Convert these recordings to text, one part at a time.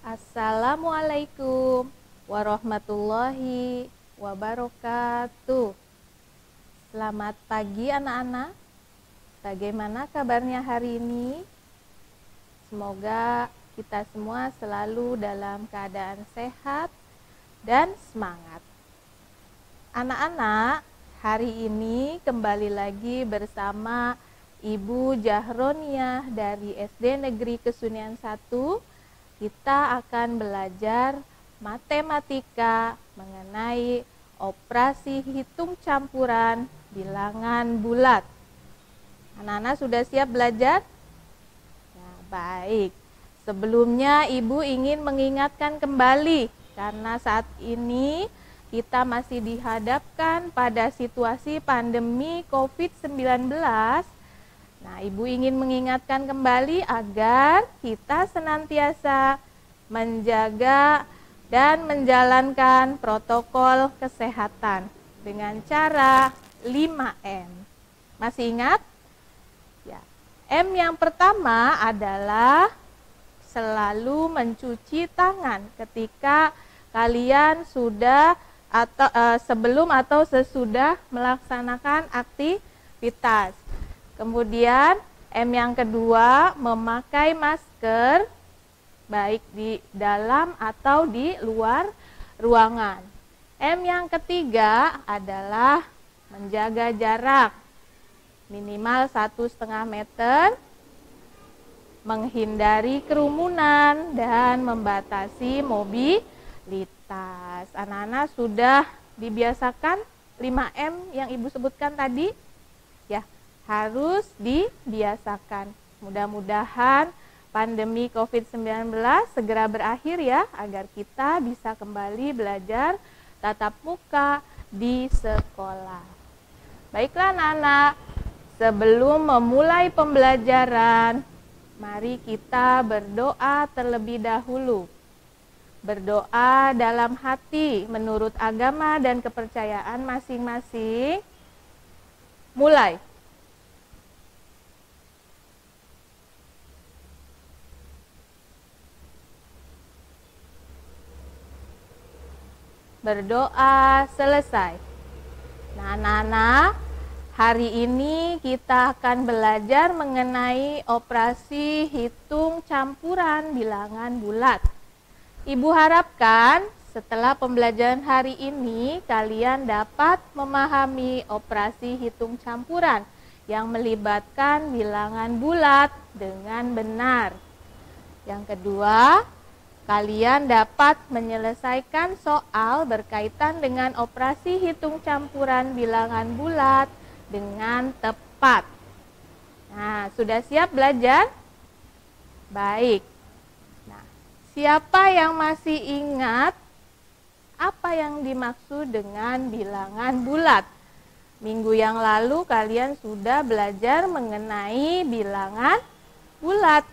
Assalamualaikum warahmatullahi wabarakatuh. Selamat pagi anak-anak. Bagaimana kabarnya hari ini? Semoga kita semua selalu dalam keadaan sehat dan semangat. Anak-anak, hari ini kembali lagi bersama Ibu Jahroniah dari SD Negeri Kesunian 1. Kita akan belajar matematika mengenai operasi hitung campuran bilangan bulat. Anak-anak sudah siap belajar? Ya, baik. Sebelumnya Ibu ingin mengingatkan kembali karena saat ini kita masih dihadapkan pada situasi pandemi COVID-19. Nah, Ibu ingin mengingatkan kembali agar kita senantiasa menjaga dan menjalankan protokol kesehatan dengan cara 5M. Masih ingat? Ya. M yang pertama adalah selalu mencuci tangan ketika kalian sudah atau sebelum atau sesudah melaksanakan aktivitas. Kemudian M yang kedua, memakai masker baik di dalam atau di luar ruangan. M yang ketiga adalah menjaga jarak minimal 1,5 meter, menghindari kerumunan dan membatasi mobilitas. Anak-anak sudah dibiasakan 5M yang Ibu sebutkan tadi? Ya. Harus dibiasakan. Mudah-mudahan pandemi COVID-19 segera berakhir ya, agar kita bisa kembali belajar tatap muka di sekolah. Baiklah anak-anak, sebelum memulai pembelajaran, mari kita berdoa terlebih dahulu. Berdoa dalam hati menurut agama dan kepercayaan masing-masing. Mulai. Berdoa selesai. Nah, anak-anak, hari ini kita akan belajar mengenai operasi hitung campuran bilangan bulat. Ibu harapkan setelah pembelajaran hari ini kalian dapat memahami operasi hitung campuran yang melibatkan bilangan bulat dengan benar. Yang kedua, kalian dapat menyelesaikan soal berkaitan dengan operasi hitung campuran bilangan bulat dengan tepat. Nah, sudah siap belajar? Baik. Nah, siapa yang masih ingat apa yang dimaksud dengan bilangan bulat? Minggu yang lalu kalian sudah belajar mengenai bilangan bulat.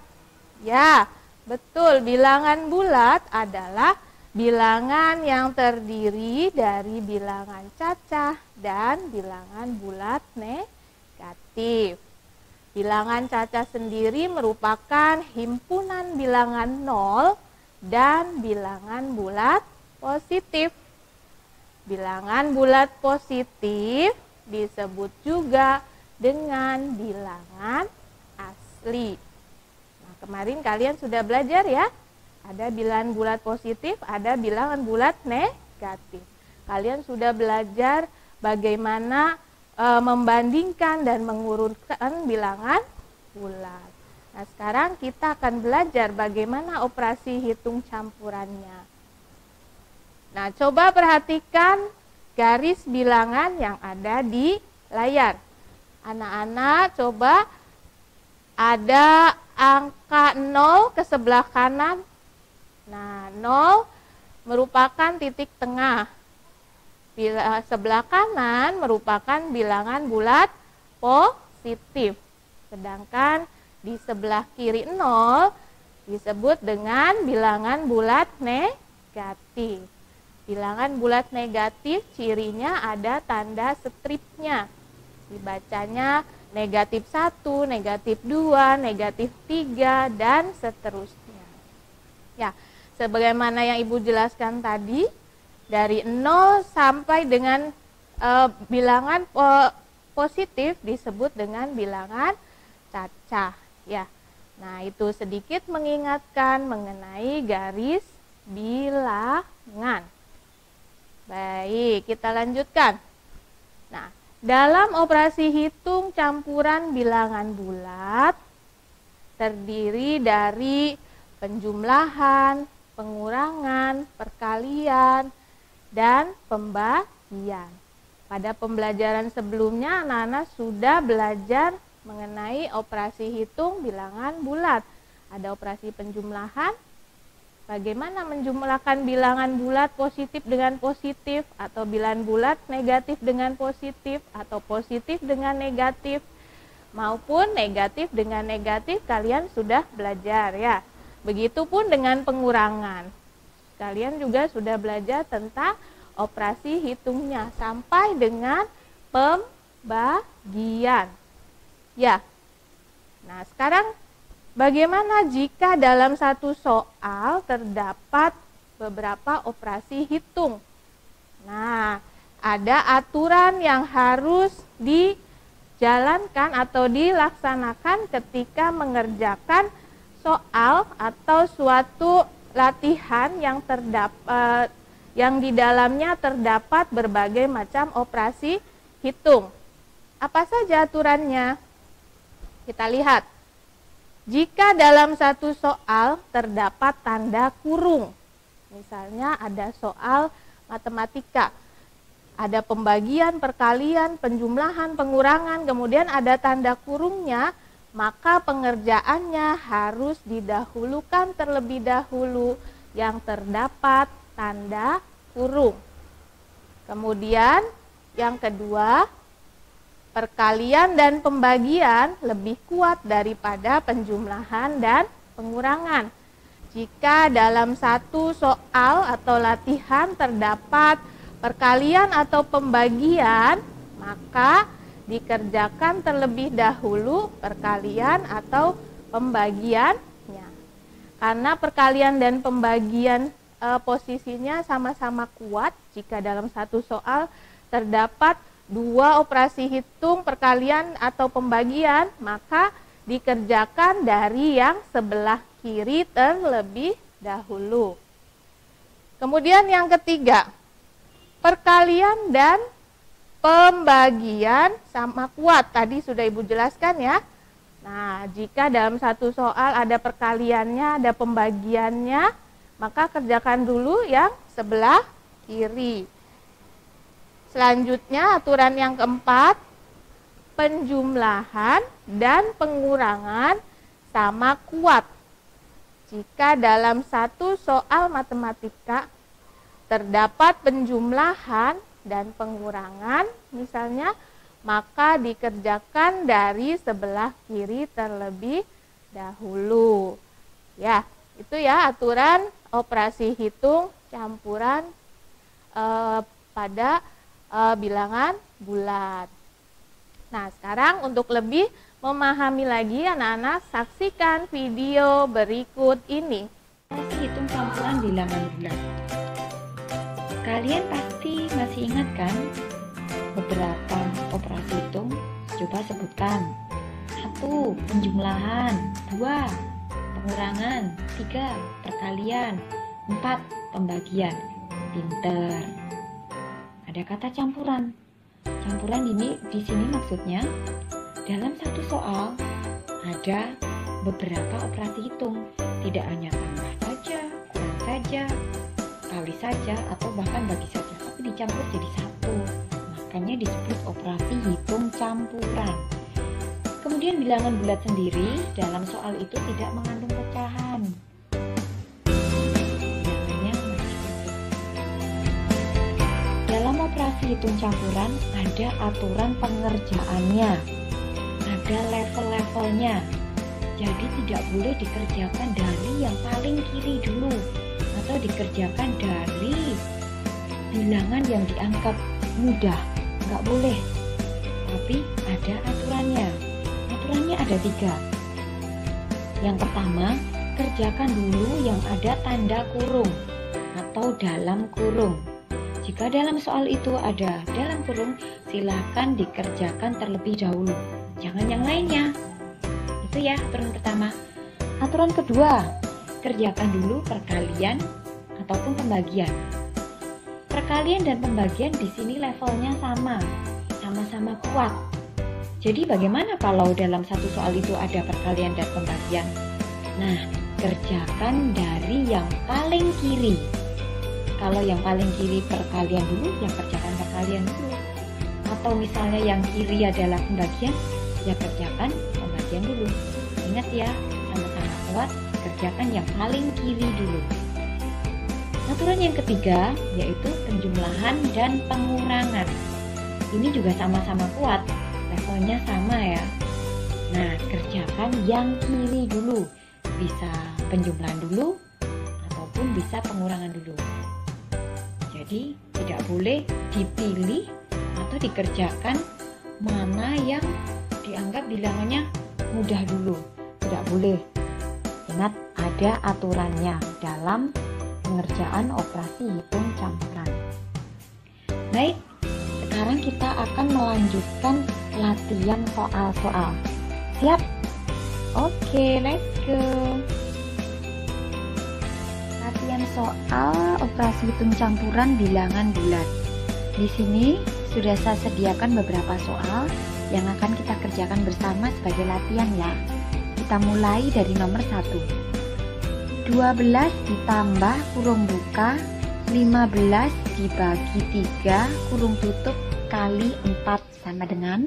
Ya. Betul, bilangan bulat adalah bilangan yang terdiri dari bilangan cacah dan bilangan bulat negatif. Bilangan cacah sendiri merupakan himpunan bilangan nol dan bilangan bulat positif. Bilangan bulat positif disebut juga dengan bilangan asli. Kemarin kalian sudah belajar ya, ada bilangan bulat positif, ada bilangan bulat negatif. Kalian sudah belajar bagaimana membandingkan dan mengurutkan bilangan bulat. Nah, sekarang kita akan belajar bagaimana operasi hitung campurannya. Nah, coba perhatikan garis bilangan yang ada di layar. Anak-anak coba ada angka 0 ke sebelah kanan. Nah, 0 merupakan titik tengah. Sebelah kanan merupakan bilangan bulat positif. Sedangkan di sebelah kiri 0 disebut dengan bilangan bulat negatif. Bilangan bulat negatif cirinya ada tanda stripnya. Dibacanya negatif 1, negatif 2, negatif 3, dan seterusnya. Ya, sebagaimana yang Ibu jelaskan tadi, dari 0 sampai dengan bilangan positif disebut dengan bilangan cacah ya. Nah, itu sedikit mengingatkan mengenai garis bilangan. Baik, kita lanjutkan. Nah, dalam operasi hitung campuran bilangan bulat terdiri dari penjumlahan, pengurangan, perkalian, dan pembagian. Pada pembelajaran sebelumnya anak-anak sudah belajar mengenai operasi hitung bilangan bulat. Ada operasi penjumlahan, bagaimana menjumlahkan bilangan bulat positif dengan positif, atau bilangan bulat negatif dengan positif, atau positif dengan negatif, maupun negatif dengan negatif, kalian sudah belajar ya. Begitupun dengan pengurangan. Kalian juga sudah belajar tentang operasi hitungnya sampai dengan pembagian. Ya. Nah, sekarang bagaimana jika dalam satu soal terdapat beberapa operasi hitung? Nah, ada aturan yang harus dijalankan atau dilaksanakan ketika mengerjakan soal atau suatu latihan yang di dalamnya terdapat berbagai macam operasi hitung. Apa saja aturannya? Kita lihat. Jika dalam satu soal terdapat tanda kurung, misalnya ada soal matematika, ada pembagian, perkalian, penjumlahan, pengurangan, kemudian ada tanda kurungnya, maka pengerjaannya harus didahulukan terlebih dahulu yang terdapat tanda kurung. Kemudian yang kedua, perkalian dan pembagian lebih kuat daripada penjumlahan dan pengurangan. Jika dalam satu soal atau latihan terdapat perkalian atau pembagian, maka dikerjakan terlebih dahulu perkalian atau pembagiannya. Karena perkalian dan pembagian posisinya sama-sama kuat, jika dalam satu soal terdapat dua operasi hitung perkalian atau pembagian, maka dikerjakan dari yang sebelah kiri terlebih dahulu. Kemudian yang ketiga, perkalian dan pembagian sama kuat. Tadi sudah Ibu jelaskan ya. Nah, jika dalam satu soal ada perkaliannya, ada pembagiannya, maka kerjakan dulu yang sebelah kiri. Selanjutnya aturan yang keempat, penjumlahan dan pengurangan sama kuat. Jika dalam satu soal matematika terdapat penjumlahan dan pengurangan misalnya, maka dikerjakan dari sebelah kiri terlebih dahulu. Ya, itu ya aturan operasi hitung campuran pada bilangan bulat. Nah, sekarang untuk lebih memahami lagi, anak-anak saksikan video berikut ini. Operasi hitung campuran bilangan bulat. Kalian pasti masih ingat kan beberapa operasi hitung? Coba sebutkan. 1. Penjumlahan. 2. Pengurangan. 3. Perkalian. 4. Pembagian. Pinter. Ada kata campuran. Campuran ini di sini maksudnya dalam satu soal ada beberapa operasi hitung, tidak hanya tambah saja, kurang saja, kali saja, atau bahkan bagi saja, tapi dicampur jadi satu. Makanya disebut operasi hitung campuran. Kemudian bilangan bulat sendiri dalam soal itu tidak mengandung pecahan. Dalam operasi hitung campuran ada aturan pengerjaannya, ada level-levelnya. Jadi tidak boleh dikerjakan dari yang paling kiri dulu atau dikerjakan dari bilangan yang dianggap mudah, nggak boleh. Tapi ada aturannya. Aturannya ada 3. Yang pertama, kerjakan dulu yang ada tanda kurung atau dalam kurung. Jika dalam soal itu ada dalam kurung, silakan dikerjakan terlebih dahulu, jangan yang lainnya. Itu ya aturan pertama. Aturan kedua, kerjakan dulu perkalian ataupun pembagian. Perkalian dan pembagian di sini levelnya sama-sama kuat. Jadi bagaimana kalau dalam satu soal itu ada perkalian dan pembagian? Nah, kerjakan dari yang paling kiri. Kalau yang paling kiri perkalian dulu, ya kerjakan perkalian dulu. Atau misalnya yang kiri adalah pembagian, ya kerjakan pembagian dulu. Ingat ya, sama-sama kuat, kerjakan yang paling kiri dulu. Aturan yang ketiga yaitu penjumlahan dan pengurangan. Ini juga sama-sama kuat, levelnya sama ya. Nah, kerjakan yang kiri dulu. Bisa penjumlahan dulu ataupun bisa pengurangan dulu. Jadi tidak boleh dipilih atau dikerjakan mana yang dianggap bilangannya mudah dulu. Tidak boleh. Ingat, ada aturannya dalam pengerjaan operasi hitung campuran. Baik, sekarang kita akan melanjutkan latihan soal-soal. Siap? Oke, let's go. Latihan soal operasi hitung campuran bilangan bulat. Di sini sudah saya sediakan beberapa soal yang akan kita kerjakan bersama sebagai latihan ya. Kita mulai dari nomor 1. 12 ditambah kurung buka 15 dibagi 3 kurung tutup kali 4 sama dengan.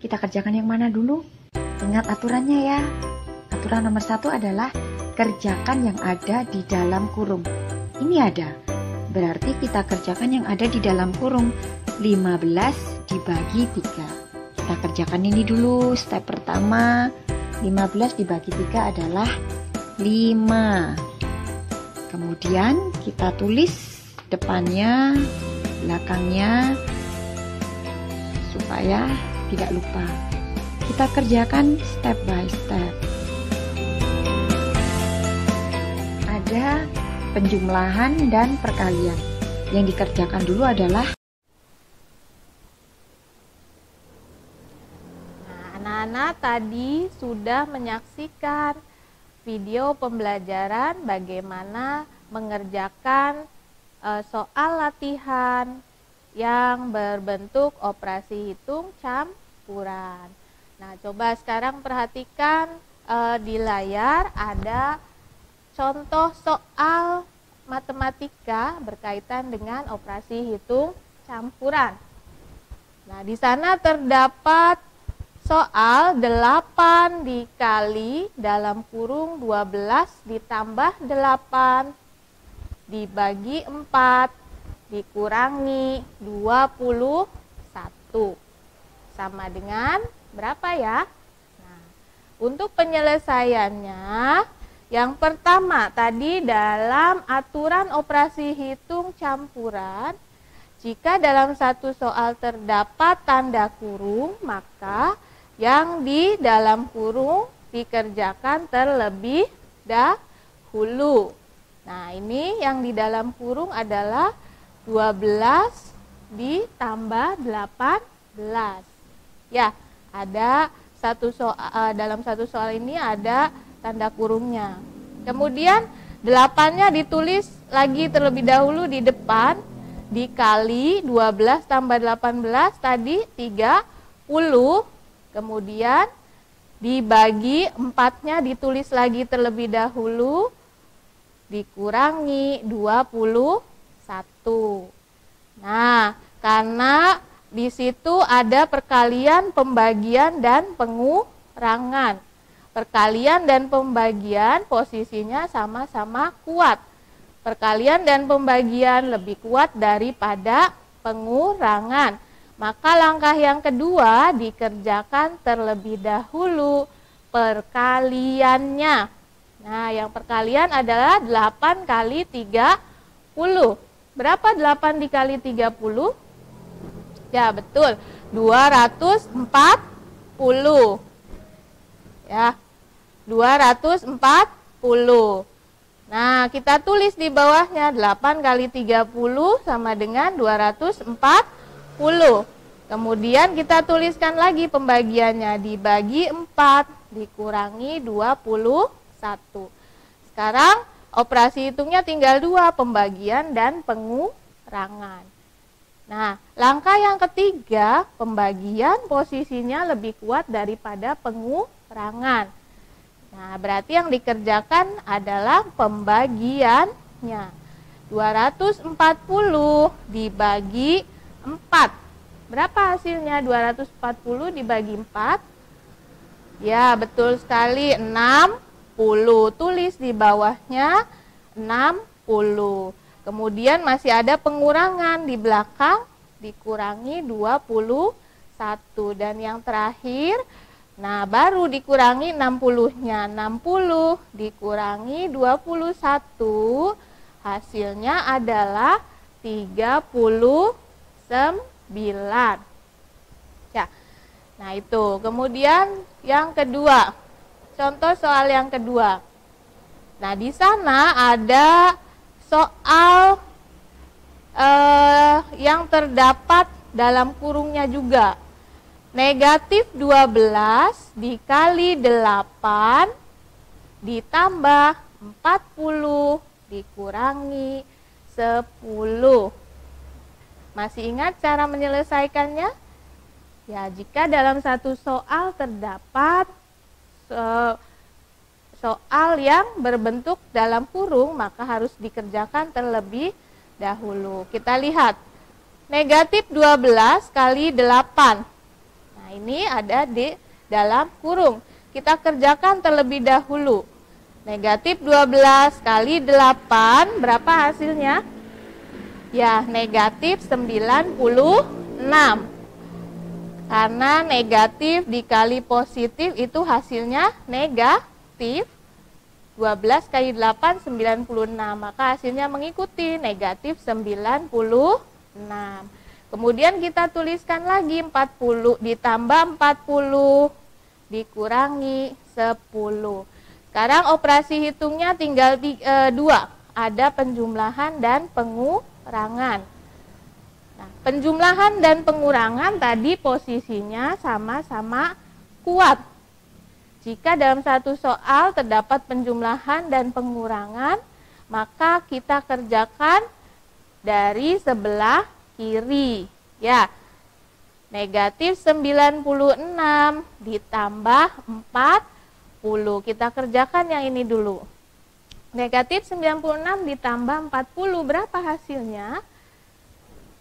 Kita kerjakan yang mana dulu? Ingat aturannya ya. Aturan nomor 1 adalah kerjakan yang ada di dalam kurung. Ini ada. Berarti kita kerjakan yang ada di dalam kurung. 15 dibagi 3. Kita kerjakan ini dulu. Step pertama, 15 dibagi 3 adalah 5. Kemudian kita tulis depannya, belakangnya supaya tidak lupa. Kita kerjakan step by step. Ada penjumlahan dan perkalian. Yang dikerjakan dulu adalah anak-anak tadi sudah menyaksikan video pembelajaran bagaimana mengerjakan soal latihan yang berbentuk operasi hitung campuran. Nah, coba sekarang perhatikan di layar ada contoh soal matematika berkaitan dengan operasi hitung campuran. Nah, di sana terdapat soal 8 dikali dalam kurung 12 ditambah 8 dibagi 4 dikurangi 21 sama dengan berapa ya? Nah, untuk penyelesaiannya, yang pertama tadi dalam aturan operasi hitung campuran, jika dalam satu soal terdapat tanda kurung, maka yang di dalam kurung dikerjakan terlebih dahulu. Nah, ini yang di dalam kurung adalah 12 ditambah 18. Ya, ada dalam satu soal ini ada tanda kurungnya. Kemudian 8-nya ditulis lagi terlebih dahulu di depan, dikali 12 tambah 18 tadi 30. Kemudian dibagi 4-nya ditulis lagi terlebih dahulu, dikurangi 21. Nah, karena di situ ada perkalian, pembagian, dan pengurangan. Perkalian dan pembagian posisinya sama-sama kuat. Perkalian dan pembagian lebih kuat daripada pengurangan. Maka langkah yang kedua dikerjakan terlebih dahulu perkaliannya. Nah, yang perkalian adalah 8 kali 30. Berapa 8 dikali 30? Ya, betul. 240. Ya. 240. Nah, kita tulis di bawahnya 8 kali 30 sama dengan 240. Kemudian kita tuliskan lagi pembagiannya, dibagi 4 dikurangi 21. Sekarang operasi hitungnya tinggal 2, pembagian dan pengurangan. Nah, langkah yang ketiga, pembagian posisinya lebih kuat daripada pengurangan. Nah, berarti yang dikerjakan adalah pembagiannya. 240 dibagi 4. Berapa hasilnya 240 dibagi 4? Ya, betul sekali, 60. Tulis di bawahnya 60. Kemudian masih ada pengurangan di belakang, dikurangi 21. Dan yang terakhir, nah baru dikurangi 60-nya. 60 dikurangi 21, hasilnya adalah 39. Ya. Nah itu, kemudian yang kedua, contoh soal yang kedua. Nah di sana ada soal yang terdapat dalam kurungnya juga. Negatif 12 dikali 8 ditambah 40 dikurangi 10. Masih ingat cara menyelesaikannya? Ya, jika dalam satu soal terdapat soal yang berbentuk dalam kurung, maka harus dikerjakan terlebih dahulu. Kita lihat, negatif 12 kali 8. Nah, ini ada di dalam kurung. Kita kerjakan terlebih dahulu. Negatif 12 kali 8, berapa hasilnya? Ya, negatif 96. Karena negatif dikali positif itu hasilnya negatif. 12 kali 8, 96. Maka hasilnya mengikuti negatif 96. Kemudian kita tuliskan lagi 40 ditambah 40 dikurangi 10. Sekarang operasi hitungnya tinggal 2. Ada penjumlahan dan pengurangan. Nah, penjumlahan dan pengurangan tadi posisinya sama-sama kuat. Jika dalam satu soal terdapat penjumlahan dan pengurangan, maka kita kerjakan dari sebelah kiri. Ya, negatif 96 ditambah 40. Kita kerjakan yang ini dulu. Negatif 96 ditambah 40, berapa hasilnya?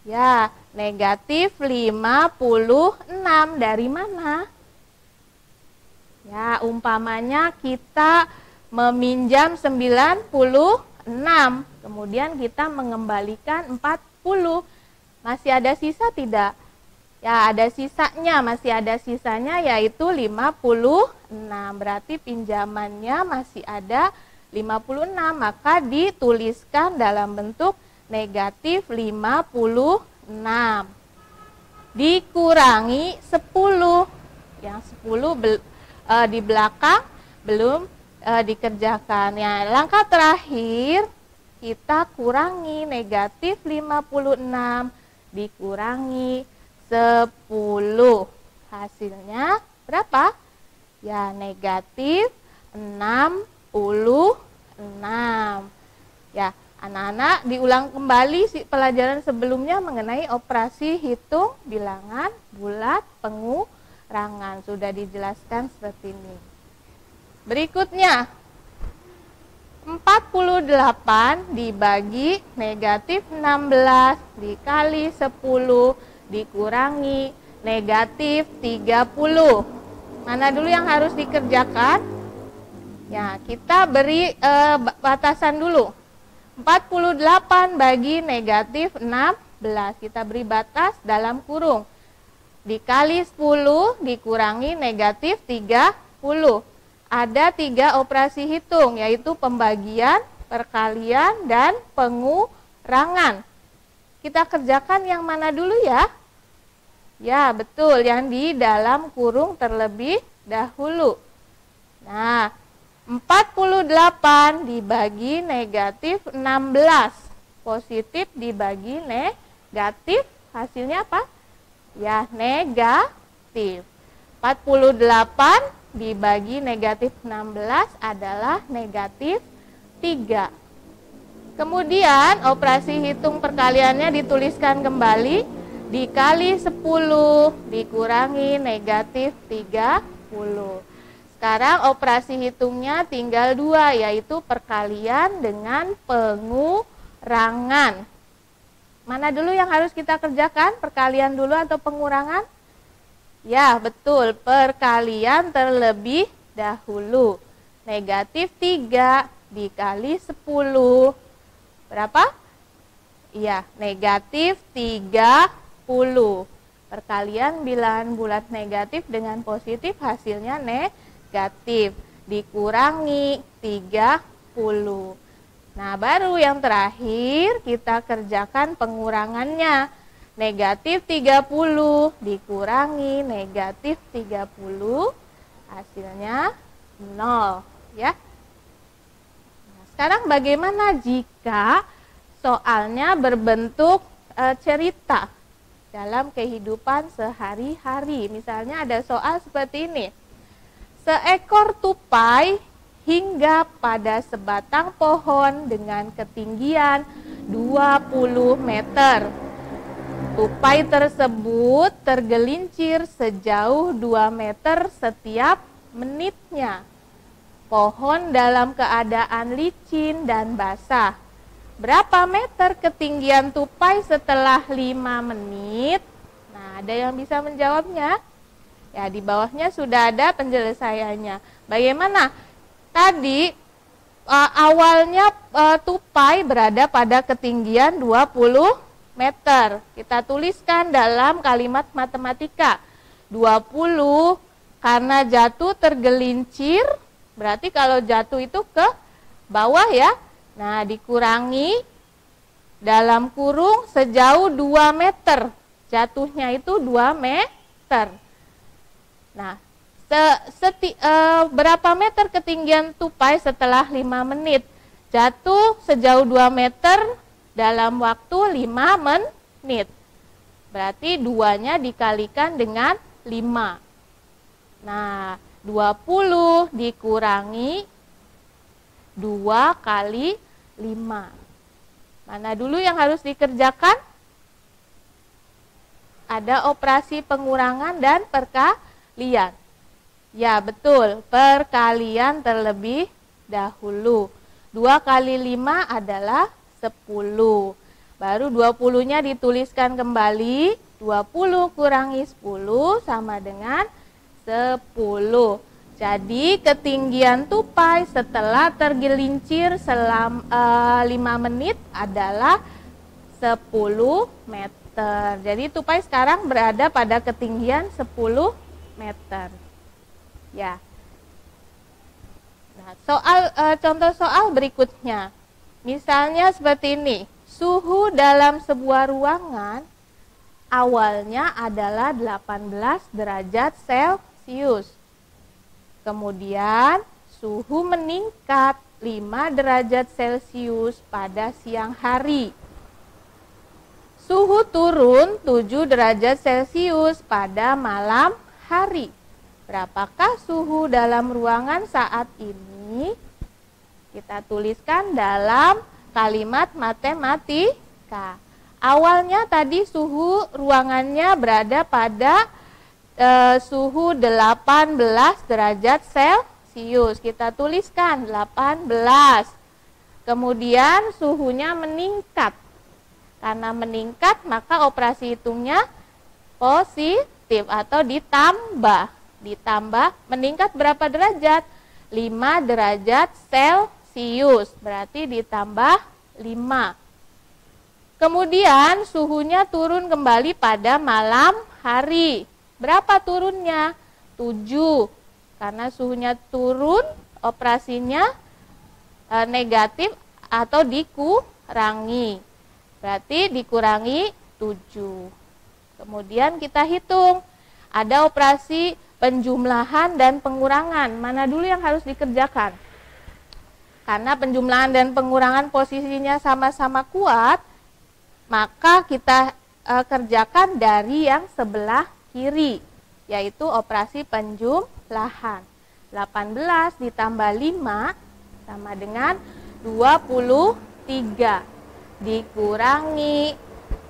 Ya, negatif 56. Dari mana? Ya, umpamanya kita meminjam 96, kemudian kita mengembalikan 40. Masih ada sisa tidak? Ya, ada sisanya, masih ada sisanya yaitu 56. Berarti pinjamannya masih ada 56, maka dituliskan dalam bentuk negatif 56 dikurangi 10. Yang 10 di belakang belum dikerjakan. Ya, langkah terakhir kita kurangi negatif 56 dikurangi 10. Hasilnya berapa? Ya, negatif 66. Ya, anak-anak diulang kembali pelajaran sebelumnya mengenai operasi hitung bilangan bulat pengurangan. Sudah dijelaskan seperti ini. Berikutnya, 48 dibagi negatif 16 dikali 10 dikurangi negatif 30. Mana dulu yang harus dikerjakan? Ya, kita beri batasan dulu. 48 bagi negatif 16. Kita beri batas dalam kurung. Dikali 10 dikurangi negatif 30. Ada 3 operasi hitung, yaitu pembagian, perkalian, dan pengurangan. Kita kerjakan yang mana dulu ya? Ya, betul, yang di dalam kurung terlebih dahulu. Nah, 48 dibagi negatif 16. Positif dibagi negatif, hasilnya apa? Ya, negatif. 48 dibagi negatif 16 adalah negatif 3. Kemudian operasi hitung perkaliannya dituliskan kembali, dikali 10 dikurangi negatif 30. Sekarang operasi hitungnya tinggal 2, yaitu perkalian dengan pengurangan. Mana dulu yang harus kita kerjakan? Perkalian dulu atau pengurangan? Ya, betul. Perkalian terlebih dahulu. Negatif 3 dikali 10. Berapa? Iya, negatif 30. Perkalian bilangan bulat negatif dengan positif hasilnya negatif. Dikurangi 30. Nah, baru yang terakhir kita kerjakan pengurangannya. Negatif 30 dikurangi negatif 30, hasilnya 0. Ya. Nah, sekarang bagaimana jika soalnya berbentuk cerita dalam kehidupan sehari-hari? Misalnya ada soal seperti ini. Seekor tupai hingga pada sebatang pohon dengan ketinggian 20 meter. Tupai tersebut tergelincir sejauh 2 meter setiap menitnya. Pohon dalam keadaan licin dan basah. Berapa meter ketinggian tupai setelah 5 menit? Nah, ada yang bisa menjawabnya? Ya, di bawahnya sudah ada penjelasannya. Bagaimana? Tadi awalnya tupai berada pada ketinggian 20 meter. Kita tuliskan dalam kalimat matematika. 20 karena jatuh tergelincir, berarti kalau jatuh itu ke bawah ya. Nah, dikurangi dalam kurung sejauh 2 meter. Jatuhnya itu 2 meter. Nah, berapa meter ketinggian tupai setelah 5 menit? Jatuh sejauh 2 meter dalam waktu 5 menit. Berarti 2-nya dikalikan dengan 5. Nah, 20 dikurangi 2 kali 5. Mana dulu yang harus dikerjakan? Ada operasi pengurangan dan perkalian. Ya, betul. Perkalian terlebih dahulu. 2 kali 5 adalah 10. Baru 20-nya dituliskan kembali. 20 kurangi 10 sama dengan 10. Jadi ketinggian tupai setelah tergelincir selama 5 menit adalah 10 meter. Jadi tupai sekarang berada pada ketinggian 10 meter. Ya. Nah, contoh soal berikutnya. Misalnya seperti ini. Suhu dalam sebuah ruangan awalnya adalah 18 derajat Celcius. Kemudian suhu meningkat 5 derajat Celcius pada siang hari. Suhu turun 7 derajat Celcius pada malam hari. Berapakah suhu dalam ruangan saat ini? Kita tuliskan dalam kalimat matematika. Awalnya tadi suhu ruangannya berada pada suhu 18 derajat Celcius. Kita tuliskan 18. Kemudian suhunya meningkat. Karena meningkat maka operasi hitungnya positif atau ditambah. Meningkat berapa derajat? 5 derajat Celcius. Berarti ditambah 5. Kemudian suhunya turun kembali pada malam hari. Berapa turunnya? 7. Karena suhunya turun, operasinya negatif atau dikurangi. Berarti dikurangi 7. Kemudian kita hitung. Ada operasi penjumlahan dan pengurangan. Mana dulu yang harus dikerjakan? Karena penjumlahan dan pengurangan posisinya sama-sama kuat, maka kita kerjakan dari yang sebelah kiri, yaitu operasi penjumlahan. 18 ditambah 5 sama dengan 23. Dikurangi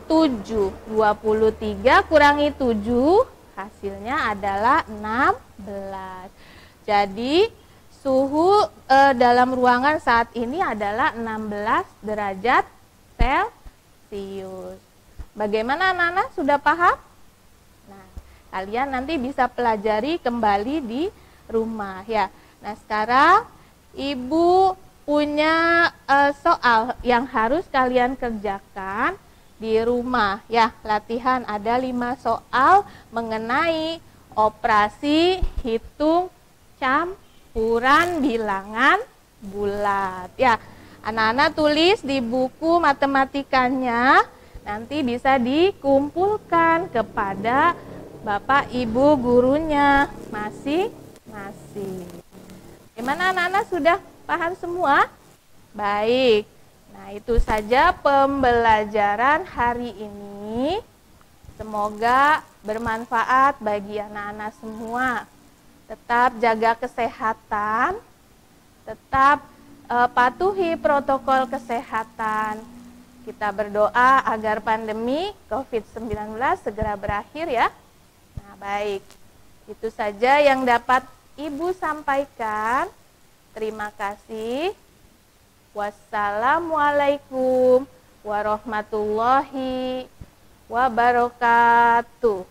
7. 23 kurangi 7, hasilnya adalah 16. Jadi suhu dalam ruangan saat ini adalah 16 derajat Celcius. Bagaimana anak-anak, sudah paham? Nah, kalian nanti bisa pelajari kembali di rumah ya. Nah, sekarang Ibu punya soal yang harus kalian kerjakan di rumah ya. Latihan ada 5 soal mengenai operasi hitung campuran bilangan bulat ya. Anak-anak tulis di buku matematikanya, nanti bisa dikumpulkan kepada Bapak Ibu gurunya masing-masing. Gimana anak-anak, sudah paham semua? Baik. Nah, itu saja pembelajaran hari ini. Semoga bermanfaat bagi anak-anak semua. Tetap jaga kesehatan, tetap patuhi protokol kesehatan. Kita berdoa agar pandemi COVID-19 segera berakhir ya. Nah, baik. Itu saja yang dapat Ibu sampaikan. Terima kasih. Wassalamualaikum warahmatullahi wabarakatuh.